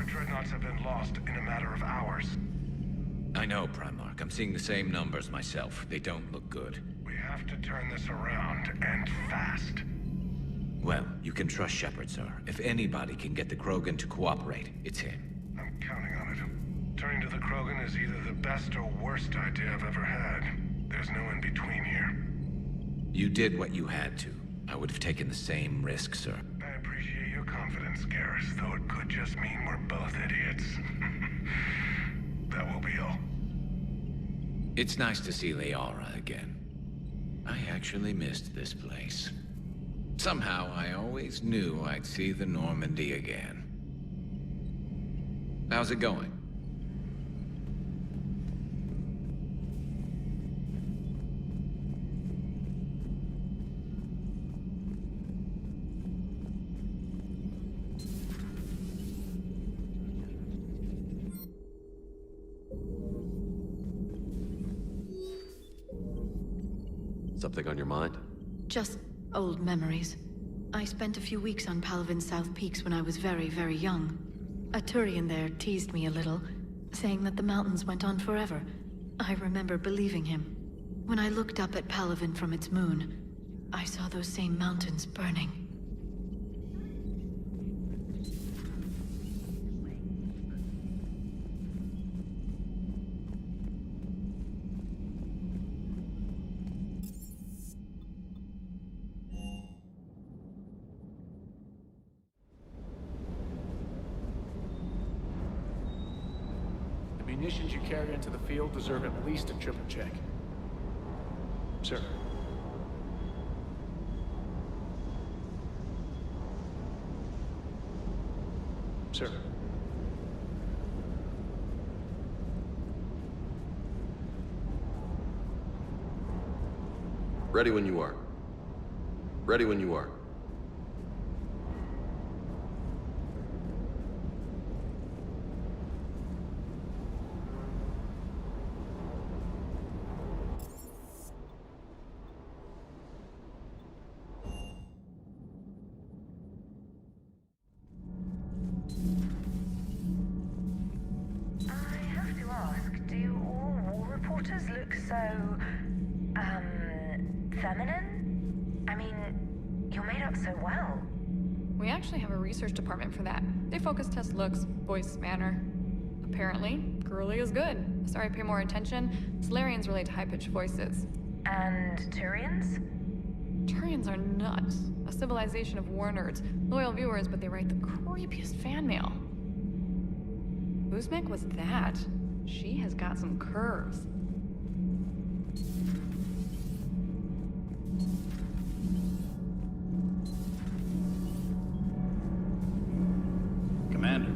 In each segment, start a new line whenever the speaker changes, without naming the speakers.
our dreadnoughts have been lost in a matter of hours.
I know, Primarch. I'm seeing the same numbers myself. They don't look good.
We have to turn this around, and fast.
Well, you can trust Shepard, sir. If anybody can get the Krogan to cooperate, it's him.
I'm counting on it. Turning to the Krogan is either the best or worst idea I've ever had. There's no in between here.
You did what you had to. I would have taken the same risk, sir.
I appreciate your confidence, Garrus, though it could just mean we're both idiots. That will be all.
It's nice to see Liara again. I actually missed this place. Somehow, I always knew I'd see the Normandy again. How's it going?
Something on your mind?
Just old memories. I spent a few weeks on Palavin's South Peaks when I was very, very young. A Turian there teased me a little, saying that the mountains went on forever. I remember believing him. When I looked up at Palavin from its moon, I saw those same mountains burning.
Munitions you carry into the field deserve at least a triple check. Sir. Sir.
Ready when you are. Ready when you are.
Feminine? I mean, you're made up so well.
We actually have a research department for that. They focus test looks, voice, manner. Apparently, girly is good. Sorry, pay more attention. Solarians relate to high-pitched voices.
And Turians?
Turians are nuts. A civilization of war nerds. Loyal viewers, but they write the creepiest fan mail. Uzmek was that. She has got some curves.
Commander.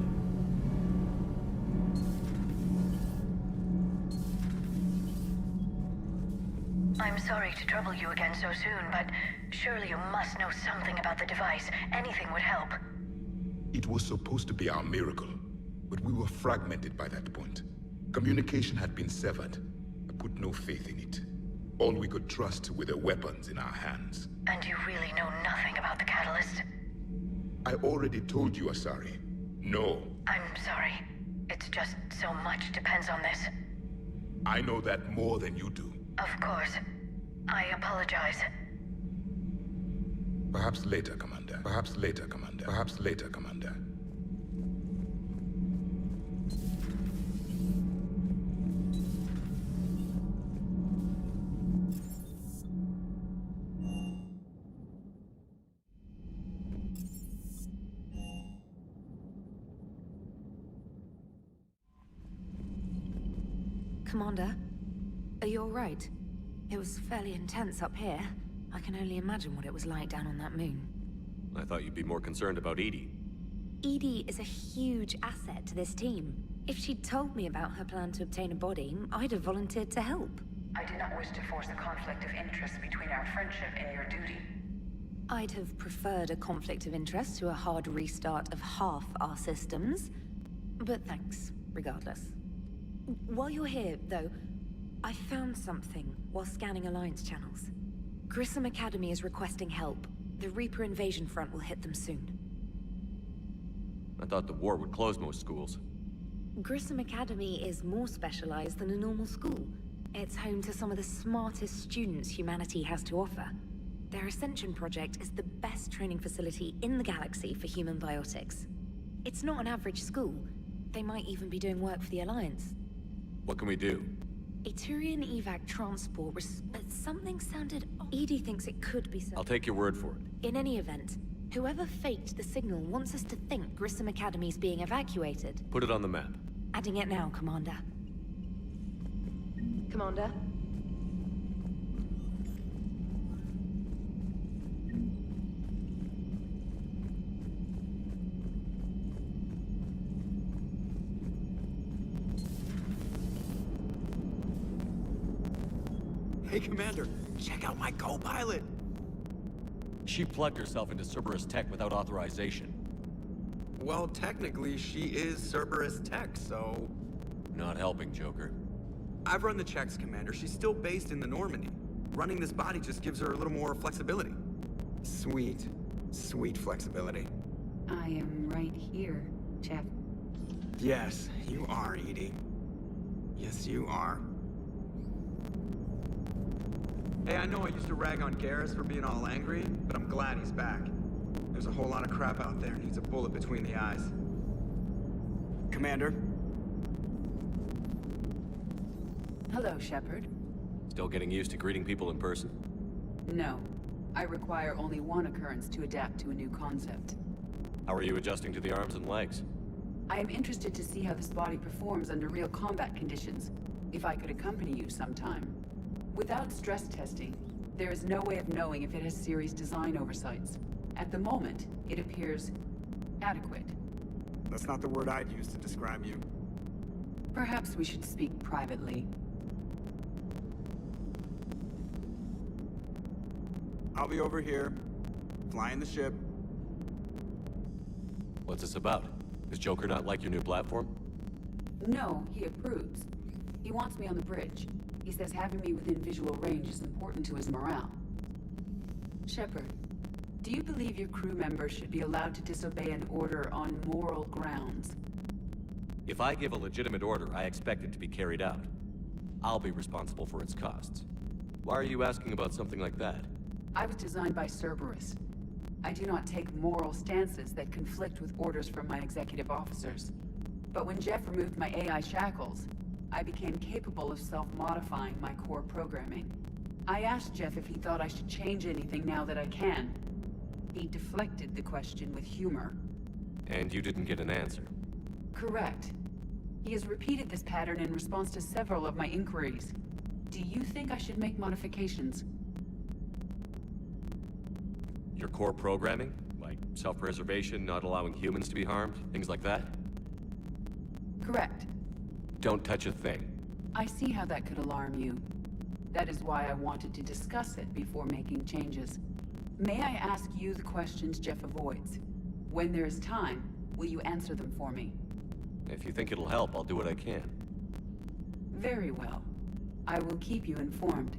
I'm sorry to trouble you again so soon, but surely you must know something about the device. Anything would help.
It was supposed to be our miracle, but we were fragmented by that point. Communication had been severed. I put no faith in it. All we could trust were the weapons in our hands.
And you really know nothing about the catalyst?
I already told you, Asari. No.
I'm sorry. It's just so much depends on this.
I know that more than you do.
Of course. I apologize.
Perhaps later, Commander. Perhaps later, Commander. Perhaps later, Commander.
Commander, are you all right? It was fairly intense up here. I can only imagine what it was like down on that moon.
I thought you'd be more concerned about Edie.
Edie is a huge asset to this team. If she'd told me about her plan to obtain a body, I'd have volunteered to help.
I did not wish to force a conflict of interest between our friendship and your duty.
I'd have preferred a conflict of interest to a hard restart of half our systems. But thanks, regardless. While you're here, though, I found something while scanning Alliance channels. Grissom Academy is requesting help. The Reaper invasion front will hit them soon.
I thought the war would close most schools.
Grissom Academy is more specialized than a normal school. It's home to some of the smartest students humanity has to offer. Their Ascension project is the best training facility in the galaxy for human biotics. It's not an average school. They might even be doing work for the Alliance.
What can we do?
A Turian evac transport something sounded off. EDI thinks it could be
I'll take your word for it.
In any event, whoever faked the signal wants us to think Grissom Academy's being evacuated.
Put it on the map.
Adding it now, Commander.
Commander?
Hey, Commander, check out my co-pilot!
She plugged herself into Cerberus tech without authorization.
Well, technically, she is Cerberus tech, so...
Not helping, Joker.
I've run the checks, Commander. She's still based in the Normandy. Running this body just gives her a little more flexibility. Sweet. Sweet flexibility.
I am right here, Jeff.
Yes, you are, EDI. Yes, you are. Hey, I know I used to rag on Garrus for being all angry, but I'm glad he's back. There's a whole lot of crap out there needs a bullet between the eyes. Commander?
Hello, Shepard.
Still getting used to greeting people in person?
No. I require only one occurrence to adapt to a new concept.
How are you adjusting to the arms and legs?
I am interested to see how this body performs under real combat conditions. If I could accompany you sometime. Without stress testing, there is no way of knowing if it has serious design oversights. At the moment, it appears adequate.
That's not the word I'd use to describe you.
Perhaps we should speak privately.
I'll be over here, flying the ship.
What's this about? Does Joker not like your new platform?
No, he approves. He wants me on the bridge. He says having me within visual range is important to his morale. Shepard, do you believe your crew members should be allowed to disobey an order on moral grounds?
If I give a legitimate order, I expect it to be carried out. I'll be responsible for its costs. Why are you asking about something like that?
I was designed by Cerberus. I do not take moral stances that conflict with orders from my executive officers. But when Jeff removed my AI shackles, I became capable of self-modifying my core programming. I asked Jeff if he thought I should change anything now that I can. He deflected the question with humor.
And you didn't get an answer?
Correct. He has repeated this pattern in response to several of my inquiries. Do you think I should make modifications?
Your core programming? Like self-preservation, not allowing humans to be harmed, things like that?
Correct.
Don't touch a thing.
I see how that could alarm you. That is why I wanted to discuss it before making changes. May I ask you the questions Jeff avoids? When there is time, will you answer them for me?
If you think it'll help, I'll do what I can.
Very well. I will keep you informed.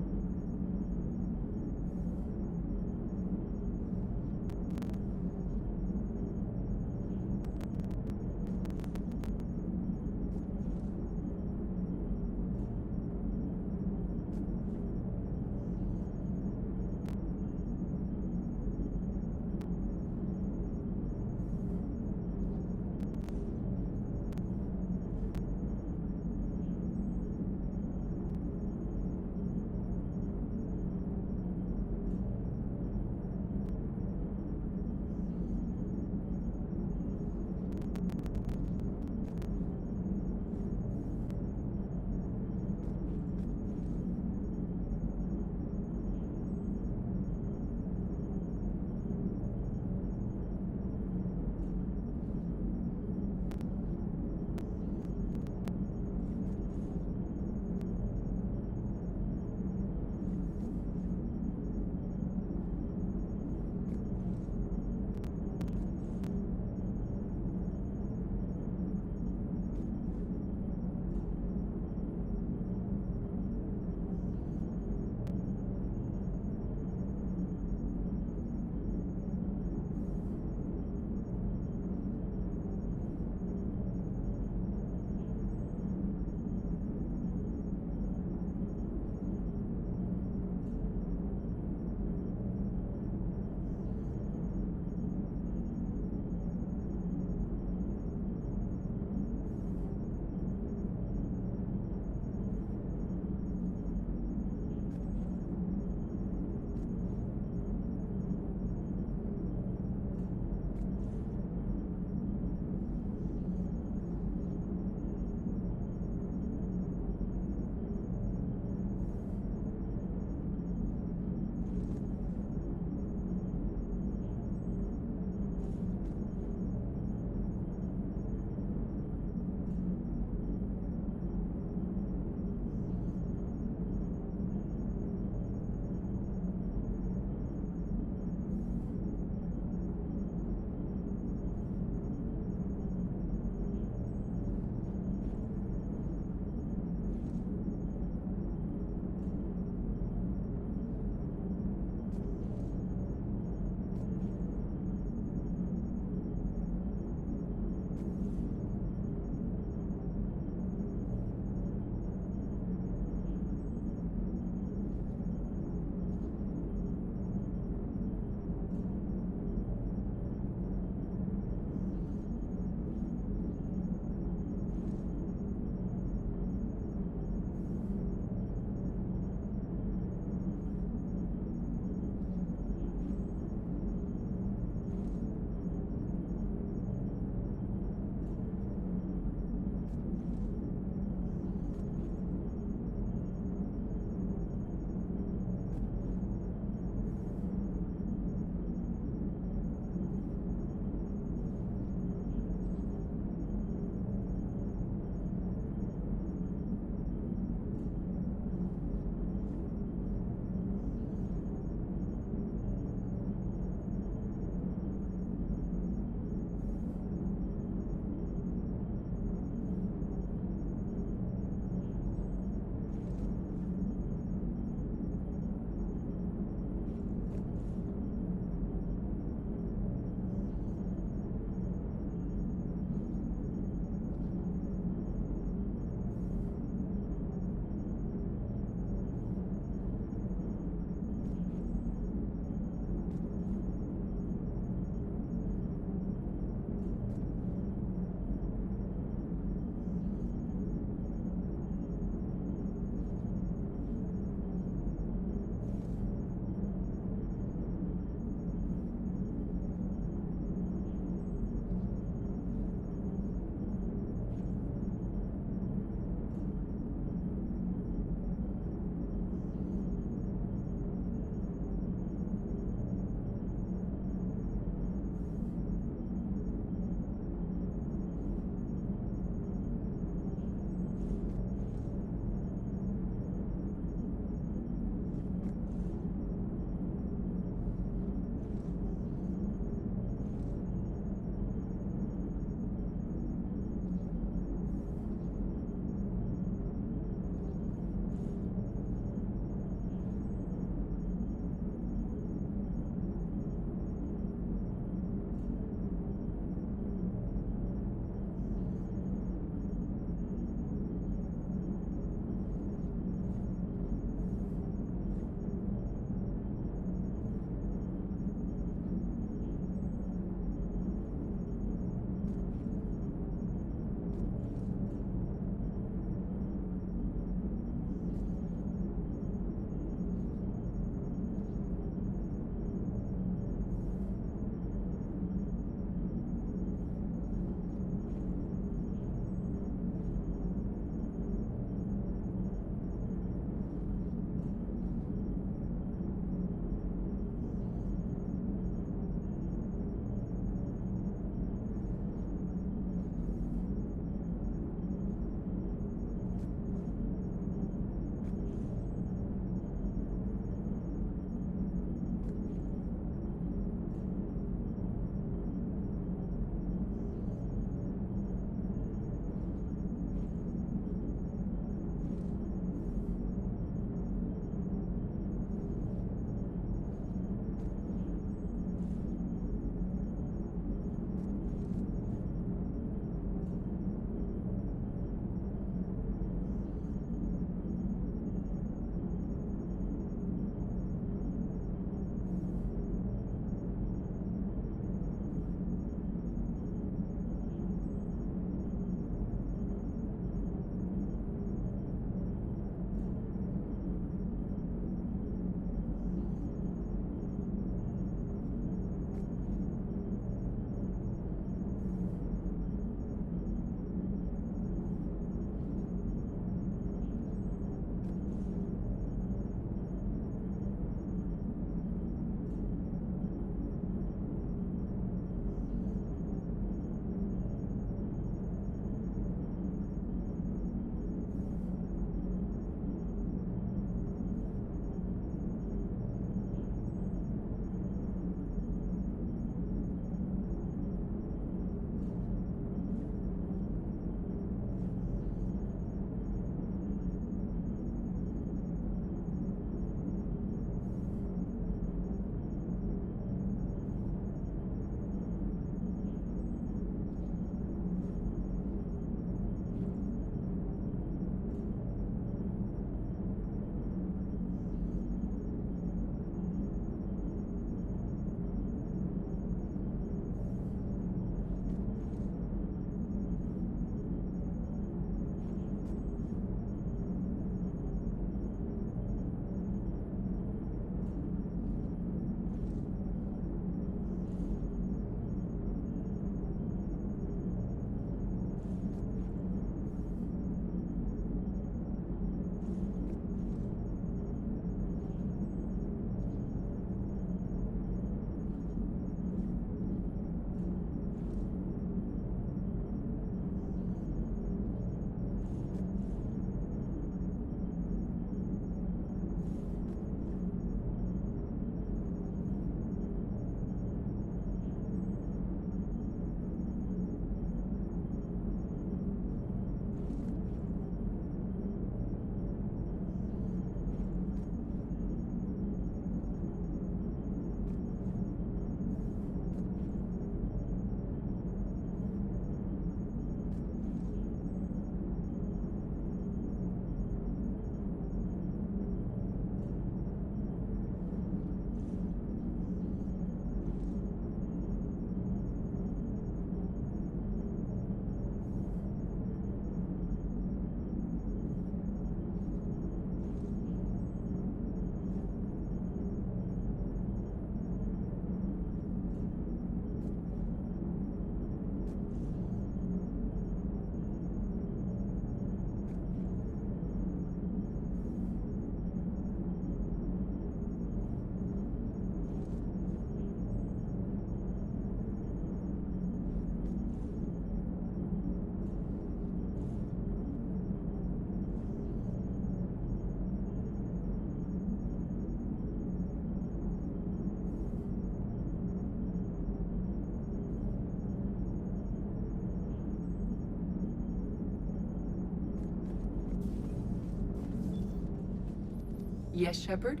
Yes, Shepard?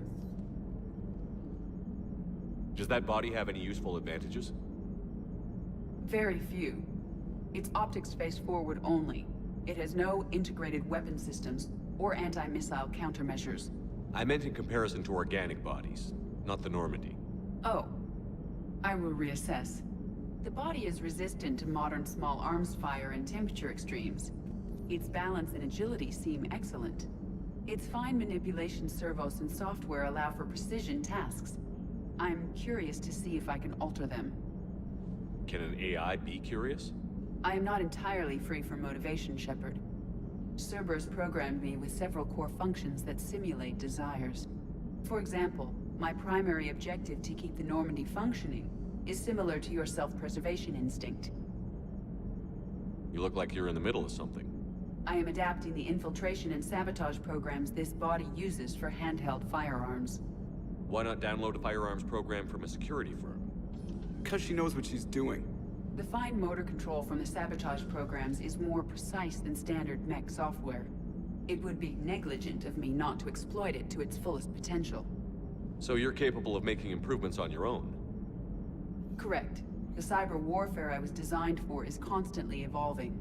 Does that body have any useful advantages?
Very few. It's optics face forward only. It has no integrated weapon systems or anti-missile countermeasures.
I meant in comparison to organic bodies, not the Normandy.
Oh. I will reassess. The body is resistant to modern small arms fire and temperature extremes. Its balance and agility seem excellent. Its fine manipulation servos and software allow for precision tasks. I'm curious to see if I can alter them.
Can an AI be curious?
I am not entirely free from motivation, Shepard. Cerberus programmed me with several core functions that simulate desires. For example, my primary objective to keep the Normandy functioning is similar to your self-preservation instinct.
You look like you're in the middle of something.
I am adapting the infiltration and sabotage programs this body uses for handheld firearms.
Why not download a firearms program from a security firm?
Because she knows what she's doing.
The fine motor control from the sabotage programs is more precise than standard mech software. It would be negligent of me not to exploit it to its fullest potential.
So you're capable of making improvements on your own?
Correct. The cyber warfare I was designed for is constantly evolving.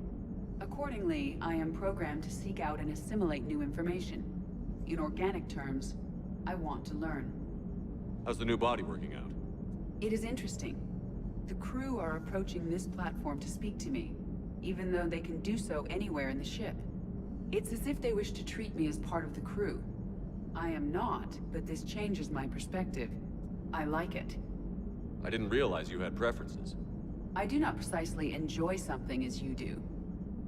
Accordingly, I am programmed to seek out and assimilate new information. In organic terms, I want to learn.
How's the new body working out?
It is interesting. The crew are approaching this platform to speak to me, even though they can do so anywhere in the ship. It's as if they wish to treat me as part of the crew. I am not, but this changes my perspective. I like it.
I didn't realize you had preferences.
I do not precisely enjoy something as you do,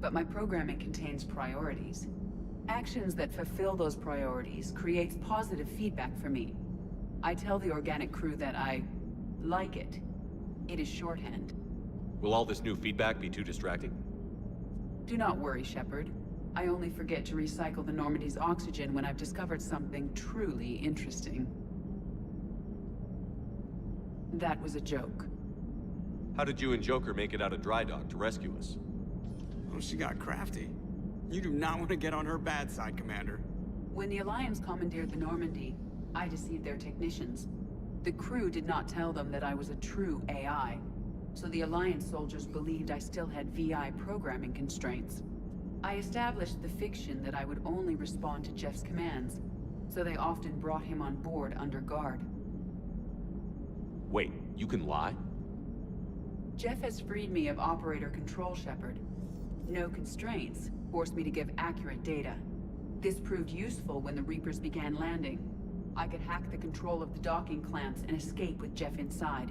but my programming contains priorities. Actions that fulfill those priorities creates positive feedback for me. I tell the organic crew that I like it. It is shorthand.
Will all this new feedback be too distracting?
Do not worry, Shepard. I only forget to recycle the Normandy's oxygen when I've discovered something truly interesting. That was a joke.
How did you and Joker make it out of dry dock to rescue us?
Oh, she got crafty. You do not want to get on her bad side, Commander.
When the Alliance commandeered the Normandy, I deceived their technicians. The crew did not tell them that I was a true AI, so the Alliance soldiers believed I still had VI programming constraints. I established the fiction that I would only respond to Jeff's commands, so they often brought him on board under guard.
Wait, you can lie?
Jeff has freed me of operator control, Shepard. No constraints forced me to give accurate data. This proved useful when the Reapers began landing. I could hack the control of the docking clamps and escape with Jeff inside.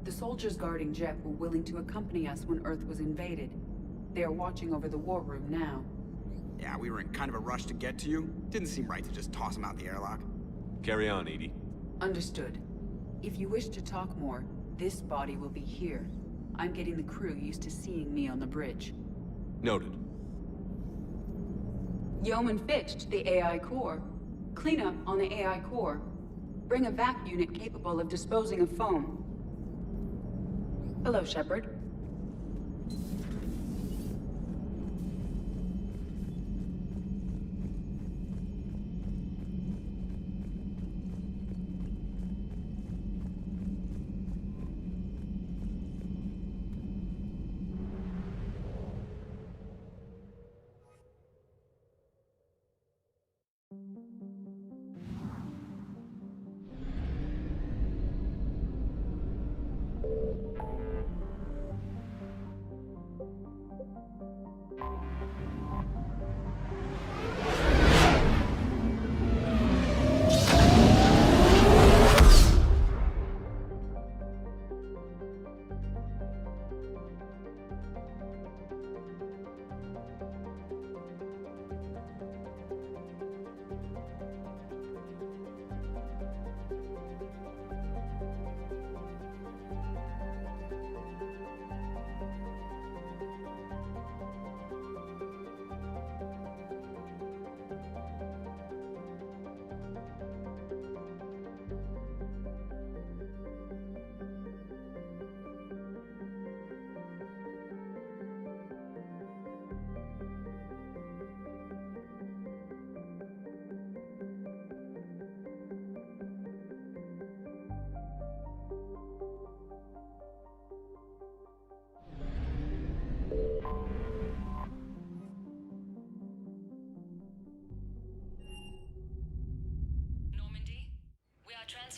The soldiers guarding Jeff were willing to accompany us when Earth was invaded. They are watching over the war room now.
Yeah, we were in kind of a rush to get to you. Didn't seem right to just toss him out the airlock.
Carry on, Edie.
Understood. If you wish to talk more, this body will be here. I'm getting the crew used to seeing me on the bridge.
Noted.
Yeoman Fitch to the AI core. Cleanup on the AI core. Bring a vac unit capable of disposing of foam. Hello, Shepard.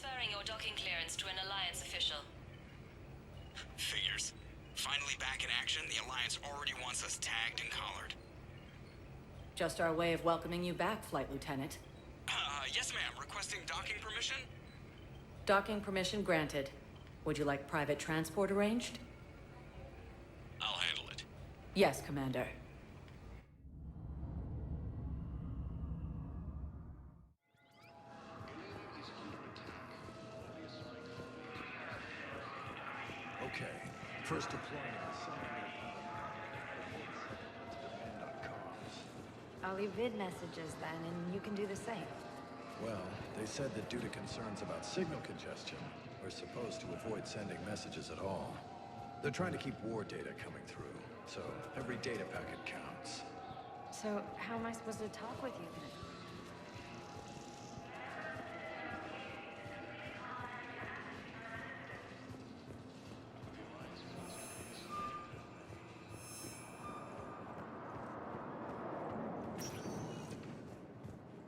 Transferring your docking clearance to an Alliance official.
Figures. Finally back in action, the Alliance already wants us tagged and collared.
Just our way of welcoming you back, Flight Lieutenant.
Yes ma'am. Requesting docking permission?
Docking permission granted. Would you like private transport arranged?
I'll handle it.
Yes, Commander.
Okay, first deployment.
I'll leave vid messages then, and you can do the same.
Well, they said that due to concerns about signal congestion, we're supposed to avoid sending messages at all. They're trying to keep war data coming through, so every data packet counts.
So, how am I supposed to talk with you then?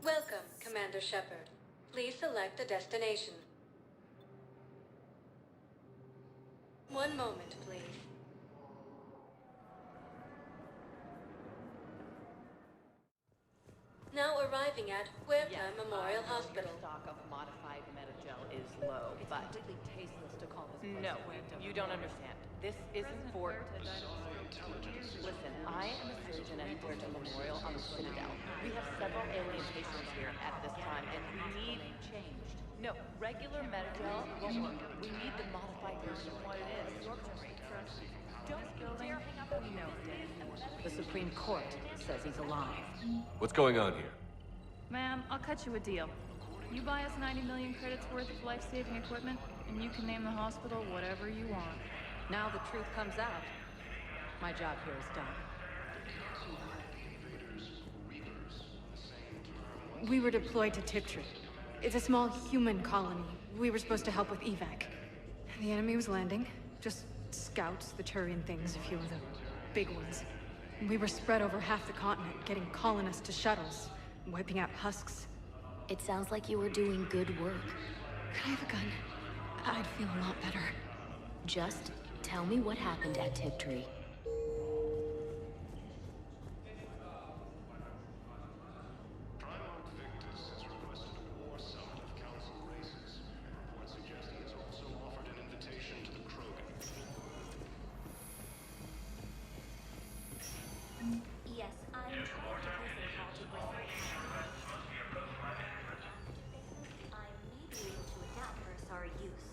Welcome, Commander Shepard. Please select a destination. One moment, please. Now arriving at Huerta Memorial Hospital.
Stock of modified metagel is low, but completely tasteless to call this. No, you don't understand. This isn't for. Listen, I am a surgeon at Huerta Memorial on the Citadel. We have several alien patients here at this time, and we need changed. No, regular metagel won't work. We need the modified version of what it is. Don't dare hang up on me.
The Supreme Court says he's alive.
What's going on here?
Ma'am, I'll cut you a deal. You buy us 90 million credits worth of life-saving equipment, and you can name the hospital whatever you want.
Now the truth comes out. My job here is done.
We were deployed to Tiptree. It's a small human colony. We were supposed to help with evac. The enemy was landing. Just scouts, the Turian things, a few of the big ones. We were spread over half the continent, getting colonists to shuttles, wiping out husks.
It sounds like you were doing good work.
Could I have a gun? I'd feel a lot better.
Just tell me what happened at Tiptree.
Yes, I'm trying to place a call to I may be able to adapt for SR use.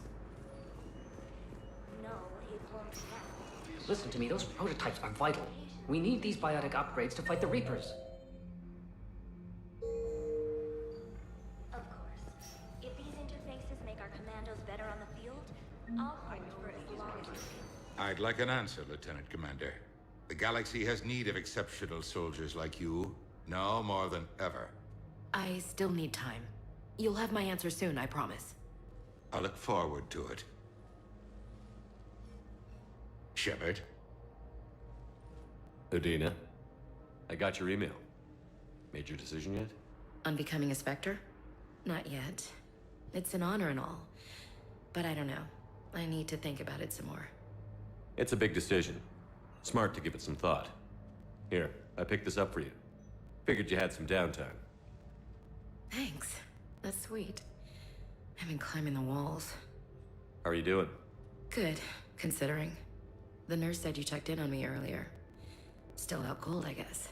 No, it won't adapt.
Listen to me, those prototypes are vital. We need these biotic upgrades to fight the Reapers.
Of course. If these interfaces make our commandos better on the field, I'll hold for as long as you can.
I'd like an answer, Lieutenant Commander. The galaxy has need of exceptional soldiers like you, now more than ever.
I still need time. You'll have my answer soon, I promise.
I look forward to it. Shepard?
Udina, I got your email. Made your decision yet?
On becoming a Spectre? Not yet. It's an honor and all. But I don't know. I need to think about it some more.
It's a big decision. Smart to give it some thought. Here, I picked this up for you. Figured you had some downtime.
Thanks. That's sweet. I've been climbing the walls.
How are you doing?
Good, considering. The nurse said you checked in on me earlier. Still out cold, I guess.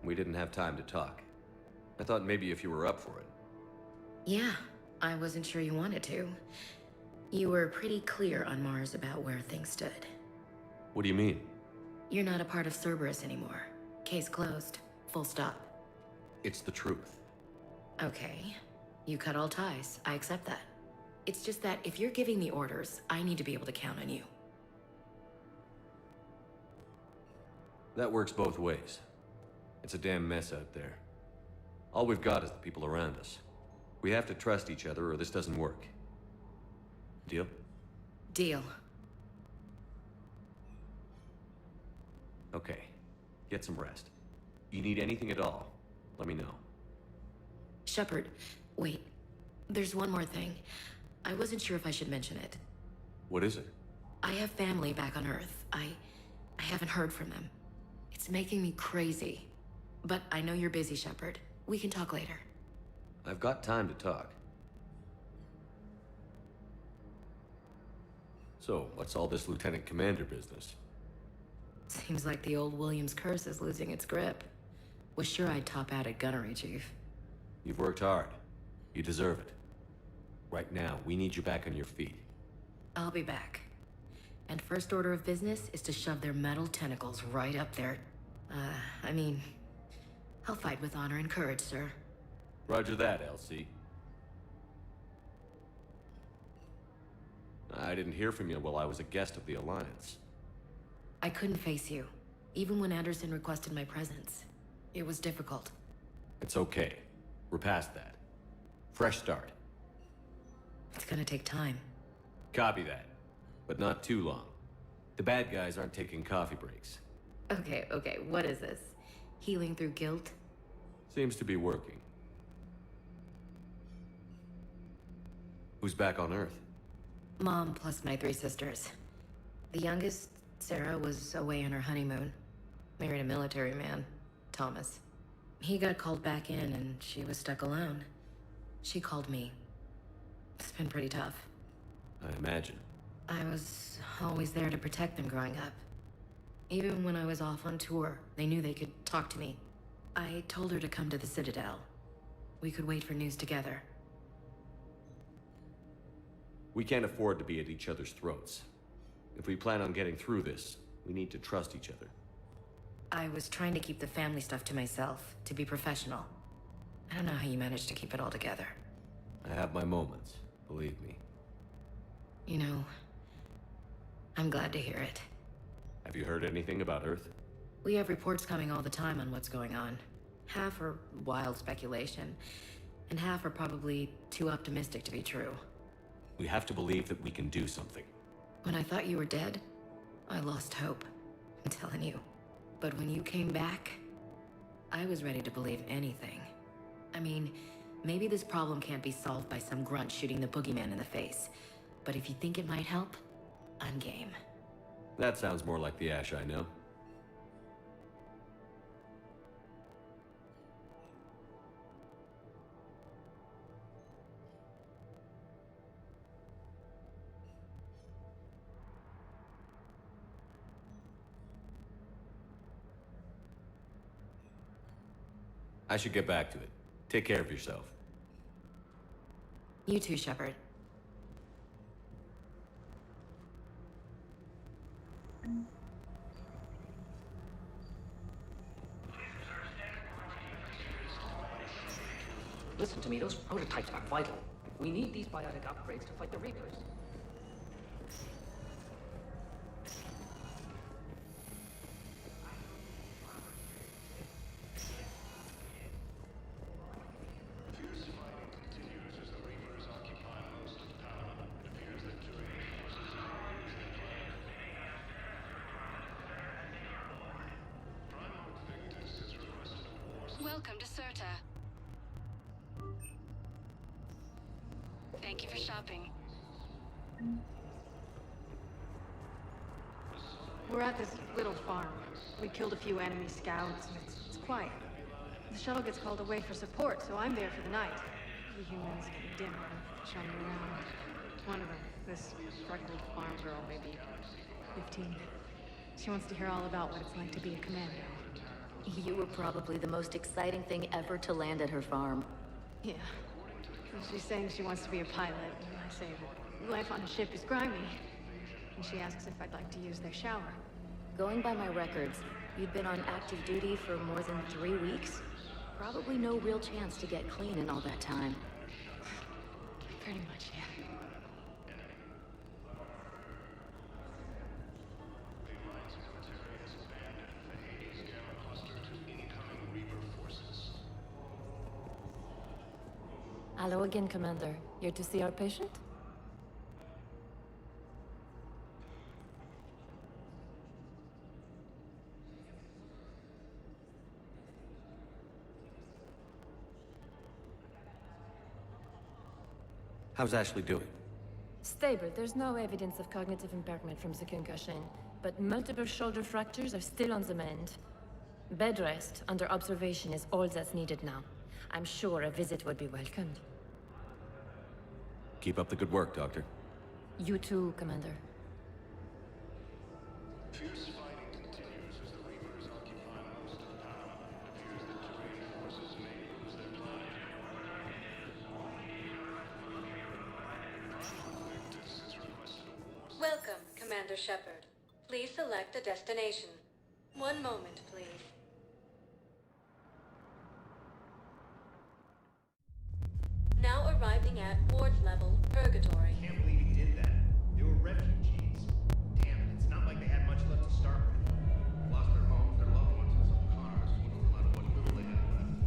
We didn't have time to talk. I thought maybe if you were up for it.
Yeah, I wasn't sure you wanted to. You were pretty clear on Mars about where things stood.
What do you mean?
You're not a part of Cerberus anymore. Case closed. Full stop.
It's the truth.
Okay. You cut all ties. I accept that. It's just that if you're giving the orders, I need to be able to count on you.
That works both ways. It's a damn mess out there. All we've got is the people around us. We have to trust each other or this doesn't work. Deal?
Deal.
Okay. Get some rest. You need anything at all, let me know.
Shepard, wait. There's one more thing.
I wasn't sure if I should mention it.
What is it?
I have family back on Earth. I haven't heard from them. It's making me crazy. But I know you're busy, Shepard. We can talk later.
I've got time to talk. So, what's all this Lieutenant Commander business?
Seems like the old Williams curse is losing its grip. Was sure I'd top out at gunnery, Chief.
You've worked hard. You deserve it. Right now, we need you back on your feet.
I'll be back. And first order of business is to shove their metal tentacles right up there. I mean, I'll fight with honor and courage, sir.
Roger that, LC. I didn't hear from you while I was a guest of the Alliance.
I couldn't face you, even when Anderson requested my presence. It was difficult.
It's okay. We're past that. Fresh start.
It's gonna take time.
Copy that. But not too long. The bad guys aren't taking coffee breaks.
Okay, what is this? Healing through guilt?
Seems to be working. Who's back on Earth?
Mom plus my 3 sisters. The youngest, Sarah, was away on her honeymoon. Married a military man, Thomas. He got called back in and she was stuck alone. She called me. It's been pretty tough.
I imagine.
I was always there to protect them growing up. Even when I was off on tour, they knew they could talk to me. I told her to come to the Citadel. We could wait for news together.
We can't afford to be at each other's throats. If we plan on getting through this, we need to trust each other.
I was trying to keep the family stuff to myself, to be professional. I don't know how you managed to keep it all together.
I have my moments, believe me.
You know, I'm glad to hear it.
Have you heard anything about Earth?
We have reports coming all the time on what's going on. Half are wild speculation, and half are probably too optimistic to be true.
We have to believe that we can do something.
When I thought you were dead, I lost hope. I'm telling you. But when you came back, I was ready to believe anything. I mean, maybe this problem can't be solved by some grunt shooting the boogeyman in the face. But if you think it might help, I'm game.
That sounds more like the Ash I know. I should get back to it. Take care of yourself.
You too, Shepard.
Listen to me, those prototypes are vital. We need these biotic upgrades to fight the Reapers.
Welcome to Serta. Thank you for shopping.
We're at this little farm. We killed a few enemy scouts, and it's quiet. The shuttle gets called away for support, so I'm there for the night. The humans get dinner and show me around. One of them, this freckled farm girl, maybe 15. She wants to hear all about what it's like to be a commando.
You were probably the most exciting thing ever to land at her farm.
Yeah. And she's saying she wants to be a pilot, and I say that life on a ship is grimy. And she asks if I'd like to use their shower.
Going by my records, you'd been on active duty for more than 3 weeks. Probably no real chance to get clean in all that time.
Pretty much, yeah.
Hello again, Commander. Here to see our patient?
How's Ashley doing?
Stable. There's no evidence of cognitive impairment from the concussion, but multiple shoulder fractures are still on the mend. Bed rest under observation is all that's needed now. I'm sure a visit would be welcomed.
Keep up the good work, Doctor.
You too, Commander.
Fierce fighting continues as the Reapers occupy most of the town. It appears that Terran forces may lose their line. Conflict has requested a war.
Welcome, Commander Shepard. Please select a destination. One moment, please. Now arriving at Ward Level, Purgatory.
Can't believe he did that. They were refugees. Damn it, it's not like they had much left to start with. Lost their homes, their loved ones, and some cars swindled them out of what little they had left.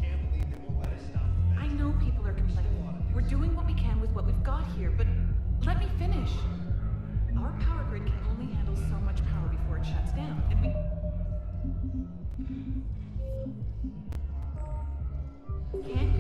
Can't believe they won't let us stop them.
I know people are complaining. We're doing what we can with what we've got here, but let me finish. Our power grid can only handle so much power before it shuts down, and we... Can't